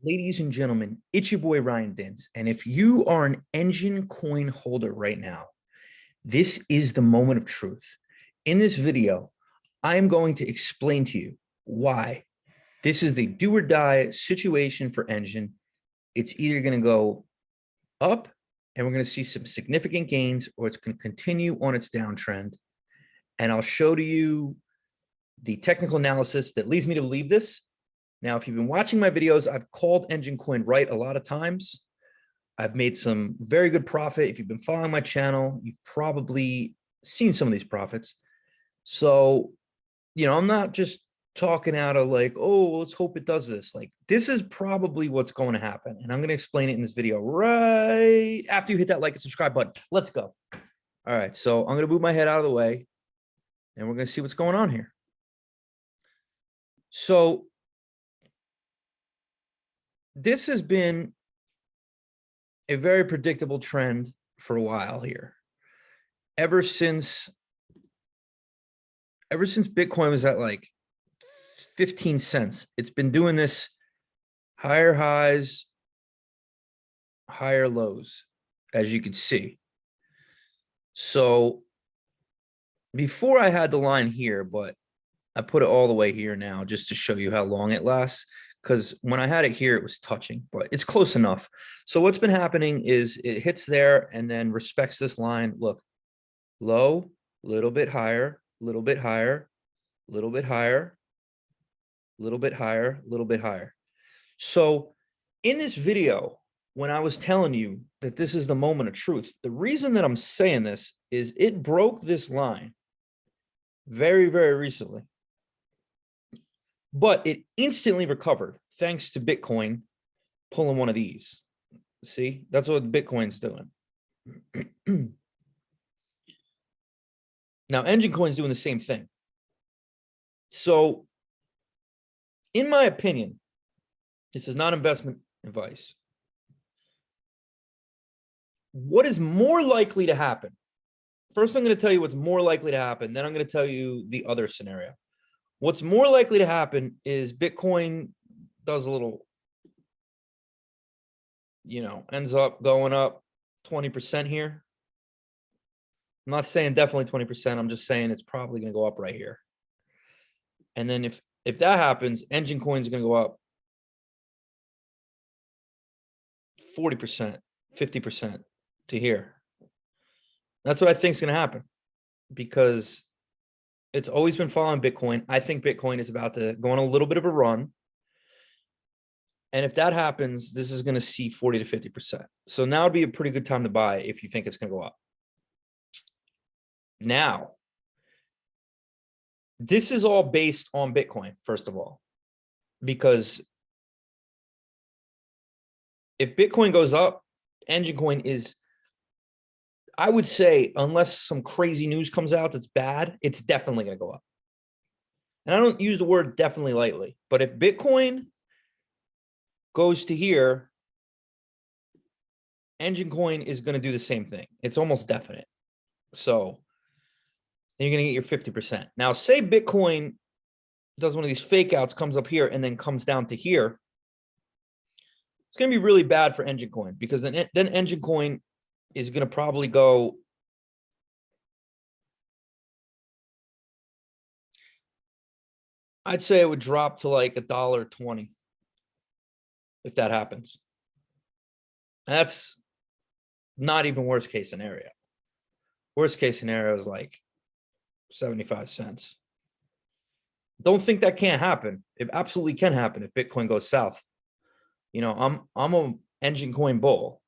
Ladies and gentlemen, it's your boy Ryan Dins. And if you are an Enjin Coin holder right now, this is the moment of truth. In this video, I am going to explain to you why this is the do or die situation for Enjin. It's either going to go up and we're going to see some significant gains, or it's going to continue on its downtrend. And I'll show to you the technical analysis that leads me to believe this. Now, if you've been watching my videos, I've called Enjin Coin right a lot of times. I've made some very good profit. If you've been following my channel, you've probably seen some of these profits. So, I'm not just talking out of like, oh, let's hope it does this. Like, this is probably what's going to happen. And I'm going to explain it in this video right after you hit that like and subscribe button. Let's go. All right. So I'm going to move my head out of the way and we're going to see what's going on here. So this has been a very predictable trend for a while here. Ever since Bitcoin was at like 15 cents, it's been doing this higher highs, higher lows, as you can see. So before I had the line here, but I put it all the way here now just to show you how long it lasts. Because when I had it here, it was touching, but it's close enough. So what's been happening is it hits there and then respects this line. Look, low, little bit higher, little bit higher, little bit higher, little bit higher, little bit higher. So in this video, when I was telling you that this is the moment of truth, the reason that I'm saying this is it broke this line very, very recently. But it instantly recovered thanks to Bitcoin pulling one of these. See, that's what Bitcoin's doing. Now, Enjin Coin's doing the same thing. So, in my opinion, this is not investment advice. What is more likely to happen? First, I'm going to tell you what's more likely to happen. Then I'm going to tell you the other scenario. What's more likely to happen is Bitcoin does a little, ends up going up 20% here. I'm not saying definitely 20%. I'm just saying it's probably going to go up right here. And then if that happens, Enjin Coin is going to go up 40%, 50% to here. That's what I think is going to happen because it's always been following Bitcoin. I think Bitcoin is about to go on a little bit of a run. And if that happens, this is going to see 40 to 50%. So now would be a pretty good time to buy if you think it's going to go up. Now, this is all based on Bitcoin, first of all, because if Bitcoin goes up, Enjin Coin is, I would say, unless some crazy news comes out that's bad, it's definitely going to go up. And I don't use the word definitely lightly, but if Bitcoin goes to here, Enjin Coin is going to do the same thing. It's almost definite. So then you're going to get your 50%. Now, say Bitcoin does one of these fake outs, comes up here, and then comes down to here. It's going to be really bad for Enjin Coin because then Enjin Coin is going to probably go I'd say it would drop to like $1.20 if that happens. And that's not even worst case scenario. Worst case scenario is like 75 cents. Don't think that can't happen. It absolutely can happen if Bitcoin goes south. I'm a Enjin Coin bull,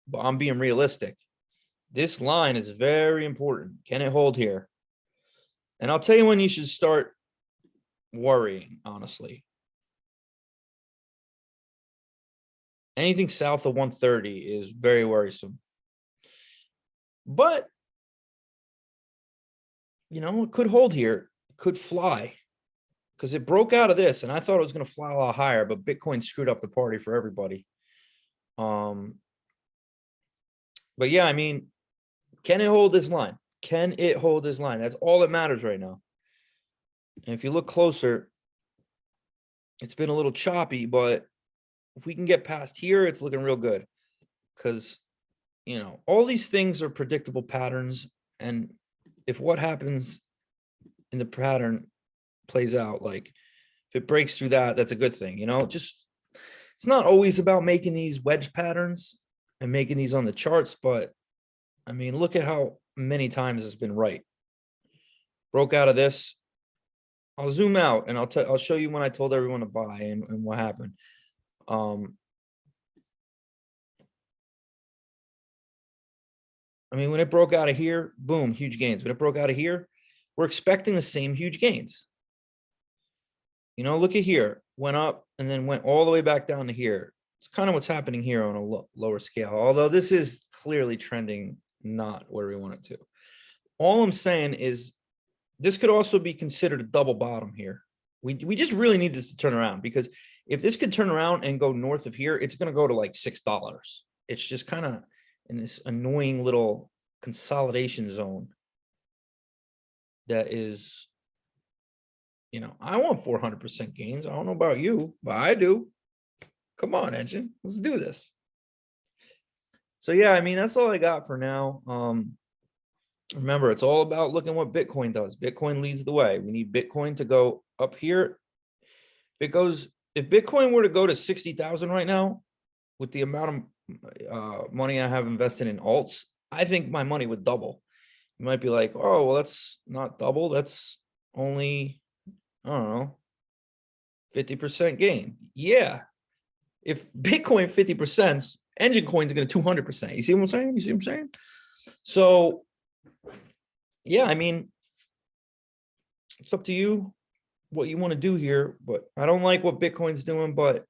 but I'm being realistic. This line is very important. Can it hold here? And I'll tell you when you should start worrying, honestly. Anything south of 130 is very worrisome. But, it could hold here. It could fly. Because it broke out of this, and I thought it was going to fly a lot higher, but Bitcoin screwed up the party for everybody. But yeah, can it hold this line? Can it hold this line? That's all that matters right now. And if you look closer, it's been a little choppy, but if we can get past here, it's looking real good, because, you know, all these things are predictable patterns. And if what happens in the pattern plays out, like if it breaks through that, that's a good thing. You know, just, it's not always about making these wedge patterns and making these on the charts, but I mean, look at how many times it's been right. Broke out of this. I'll zoom out and I'll show you when I told everyone to buy and what happened. I mean, when it broke out of here, boom, huge gains. When it broke out of here, we're expecting the same huge gains. You know, look at here, went up and then went all the way back down to here. It's kind of what's happening here on a lower scale, although this is clearly trending not where we want it to. All I'm saying is this could also be considered a double bottom here. We just really need this to turn around, because if this could turn around and go north of here, it's going to go to like $6. It's just kind of in this annoying little consolidation zone that is, you know, I want 400% gains. I don't know about you, but I do. Come on, Enjin, let's do this. So yeah, I mean, that's all I got for now. Remember, it's all about looking what Bitcoin does. Bitcoin leads the way. We need Bitcoin to go up here. If Bitcoin were to go to 60,000 right now, with the amount of money I have invested in alts, I think my money would double. You might be like, oh, well, that's not double. That's only, I don't know, 50% gain. Yeah. If Bitcoin 50%, Enjin Coin is going to 200%. You see what I'm saying? You see what I'm saying? So, yeah, I mean, it's up to you what you want to do here, but I don't like what Bitcoin's doing, but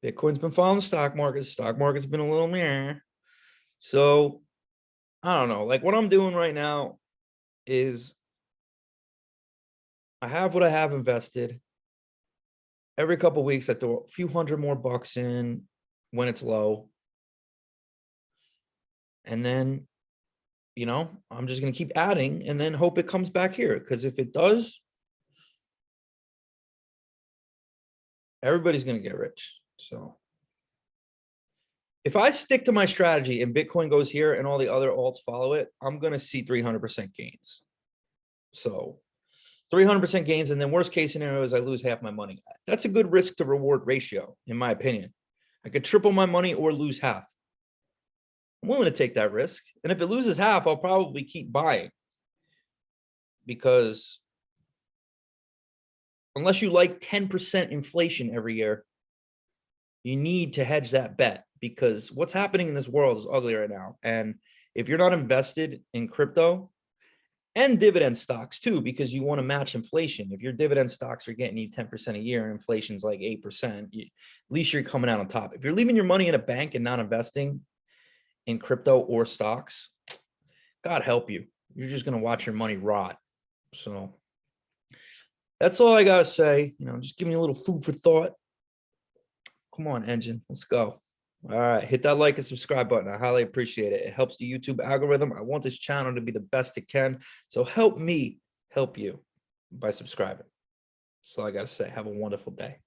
Bitcoin's been following the stock market. The stock market's been a little meh. So I don't know. Like, what I'm doing right now is I have what I have invested. Every couple of weeks, I throw a few hundred more bucks in when it's low. And then, you know, I'm just going to keep adding and then hope it comes back here. Because if it does, everybody's going to get rich. So if I stick to my strategy and Bitcoin goes here and all the other alts follow it, I'm going to see 300% gains. So 300% gains. And then worst case scenario is I lose half my money. That's a good risk to reward ratio, in my opinion. I could triple my money or lose half. I'm willing to take that risk. And if it loses half, I'll probably keep buying, because unless you like 10% inflation every year, you need to hedge that bet, because what's happening in this world is ugly right now. And if you're not invested in crypto and dividend stocks too, because you want to match inflation, if your dividend stocks are getting you 10% a year and inflation's like 8%, at least you're coming out on top. If you're leaving your money in a bank and not investing in crypto or stocks, God help you. You're just going to watch your money rot. So that's all I got to say. You know, just giving you a little food for thought. Come on, Enjin, let's go. All right, hit that like and subscribe button. I highly appreciate it. It helps the YouTube algorithm. I want this channel to be the best it can. So help me help you by subscribing. That's all I got to say. Have a wonderful day.